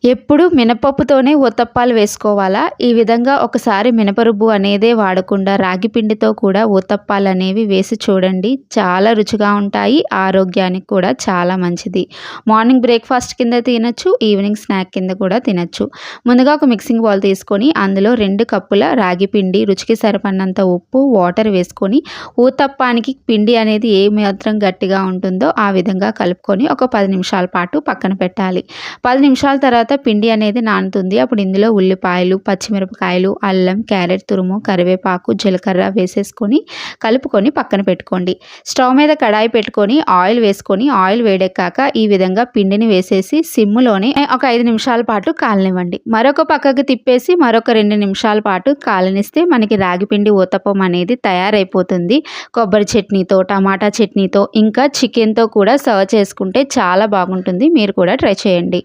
ఎప్పుడు మినపప్పుతోనే ఊతప్పాలు వేసుకోవాలా? ఈ విధంగా ఒకసారి మినపరుబ్బు అనేదే వాడకుండా రాగి పిండితో కూడా ఊతప్పాలనేవి వేసి చూడండి. చాలా రుచిగా ఉంటాయి. ఆరోగ్యానికి కూడా చాలా మంచిది. మార్నింగ్ బ్రేక్‌ఫాస్ట్ కింద తినొచ్చు. ఈవినింగ్ స్నాక్ కింద కూడా తినొచ్చు. ముందుగా ఒక మిక్సింగ్ బౌల్ తీసుకొని అందులో 2 కప్పుల రాగి పిండి, రుచికి సరిపడినంత ఉప్పు, వాటర్ వేసుకొని ఊతప్పానికి పిండి అనేది ఏ మాత్రం గట్టిగా ఉంటుందో ఆ విధంగా కలుపుకొని ఒక 10 నిమిషాల పాటు పక్కన పెట్టాలి. 10 నిమిషాల తర్వాత పిండి అనేది నానుతుంది. అప్పుడు ఇందులో ఉల్లిపాయలు, పచ్చిమిరపకాయలు, అల్లం, క్యారెట్ తురుము, కరివేపాకు, జీలకర్ర వేసేసుకొని కలుపుకొని పక్కన పెట్టుకోండి. స్టవ్ మీద కడాయి పెట్టుకొని ఆయిల్ వేసుకొని ఆయిల్ వేడెక్కాక ఈ విధంగా పిండిని వేసేసి సిమ్‌లోనే ఒక 5 నిమిషాల పాటు కాలనివ్వండి. మరొక పక్కకు తిప్పేసి మరొక 2 నిమిషాల పాటు కాలనిస్తే మనకి రాగిపిండి ఊతప్పం అనేది తయారైపోతుంది. కొబ్బరి చట్నీతో, టమాటా చట్నీతో ఇంకా చికెన్‌తో కూడా సర్వ్ చేసుకుంటే చాలా బాగుంటుంది. మీరు కూడా ట్రై చేయండి.